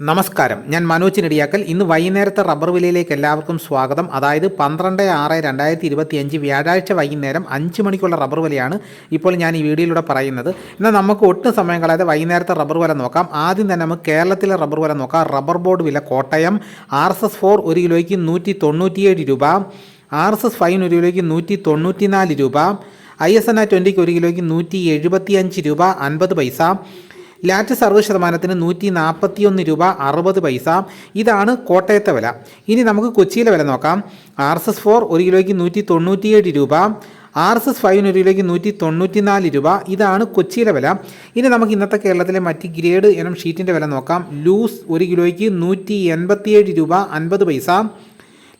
നമസ്കാരം, ഞാൻ മനോജ് നെടിയാക്കൽ. ഇന്ന് വൈകുന്നേരത്തെ റബ്ബർ വിലയിലേക്ക് എല്ലാവർക്കും സ്വാഗതം. അതായത് 12/6/2025 വ്യാഴാഴ്ച വൈകുന്നേരം 5 മണിക്കുള്ള റബ്ബർ വിലയാണ് ഇപ്പോൾ ഞാൻ ഈ വീഡിയോയിലൂടെ പറയുന്നത്. എന്നാൽ നമുക്ക് ഒട്ടും സമയം കളയാതെ വൈകുന്നേരത്തെ റബ്ബർ വില നോക്കാം. ആദ്യം തന്നെ നമുക്ക് കേരളത്തിലെ റബ്ബർ വില നോക്കാം. റബ്ബർ ബോർഡ് വില കോട്ടയം RSS-4 1 കിലോയ്ക്ക് 197 രൂപ, RSS-5 1 കിലോയ്ക്ക് 194 രൂപ, ISNA 20 1 കിലോയ്ക്ക് 175 രൂപ 50 പൈസ, ലാറ്റ് സർവ്വ ശതമാനത്തിന് 141 രൂപ 60 പൈസ. ഇതാണ് കോട്ടയത്തെ വില. ഇനി നമുക്ക് കൊച്ചിയിലെ വില നോക്കാം. RSS-4 1 കിലോയ്ക്ക് 197 രൂപ, RSS-5 1 കിലോയ്ക്ക് 194 രൂപ. ഇതാണ് കൊച്ചിയിലെ വില. ഇനി നമുക്ക് ഇന്നത്തെ കേരളത്തിലെ മറ്റ് ഗ്രേഡ് ഇനം ഷീറ്റിൻ്റെ വില നോക്കാം. ലൂസ് 1 കിലോയ്ക്ക് 187 രൂപ 50 പൈസ,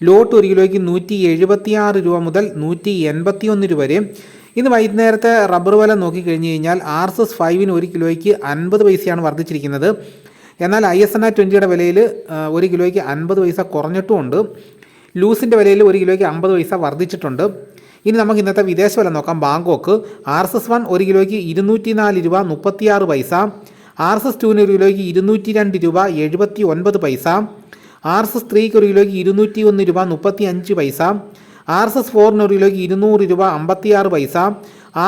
ലോട്ട് 1 കിലോയ്ക്ക് 176 രൂപ മുതൽ 181 രൂപ വരെ. ഇന്ന് വൈകുന്നേരത്തെ റബ്ബർ വില നോക്കിക്കഴിഞ്ഞ് കഴിഞ്ഞാൽ RSS-5 1 കിലോയ്ക്ക് 50 പൈസയാണ് വർദ്ധിച്ചിരിക്കുന്നത്. എന്നാൽ ISNA 20 വിലയിൽ 1 കിലോയ്ക്ക് 50 പൈസ കുറഞ്ഞിട്ടുമുണ്ട്. ലൂസിൻ്റെ വിലയിൽ 1 കിലോയ്ക്ക് 50 പൈസ വർദ്ധിച്ചിട്ടുണ്ട്. ഇനി നമുക്ക് ഇന്നത്തെ വിദേശ വില നോക്കാം. ബാങ്കോക്ക് RSS-1 1 കിലോയ്ക്ക് 204 രൂപ 36 പൈസ, RSS-2 1 കിലോയ്ക്ക് 202 രൂപ 79 പൈസ, RSS-3 1 കിലോയ്ക്ക് 201 രൂപ 35 പൈസ, RSS-4 1 കിലോയ്ക്ക് 200 രൂപ 56 പൈസ,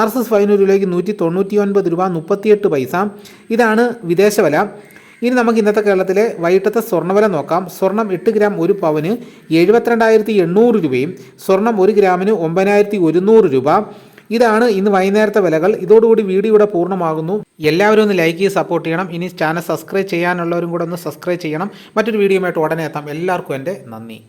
RSS-5 1 കിലോയ്ക്ക് 199 രൂപ 38 പൈസ. ഇതാണ് വിദേശ വില. ഇനി നമുക്ക് ഇന്നത്തെ കേരളത്തിലെ വൈകിട്ടത്തെ സ്വർണ്ണവില നോക്കാം. സ്വർണം 8 ഗ്രാം 1 പവന് 72,800 രൂപയും സ്വർണം 1 ഗ്രാമിന് 9,100 രൂപ. ഇതാണ് ഇന്ന് വൈകുന്നേരത്തെ വിലകൾ. ഇതോടുകൂടി വീഡിയോ ഇവിടെ പൂർണ്ണമാകുന്നു. എല്ലാവരും ഒന്ന് ലൈക്ക് ചെയ്ത് സപ്പോർട്ട് ചെയ്യണം. ഇനി ചാനൽ സബ്സ്ക്രൈബ് ചെയ്യാനുള്ളവരും കൂടെ ഒന്ന് സബ്സ്ക്രൈബ് ചെയ്യണം. മറ്റൊരു വീഡിയോയുമായിട്ട് ഉടനെ എത്താം. എല്ലാവർക്കും എൻ്റെ നന്ദി.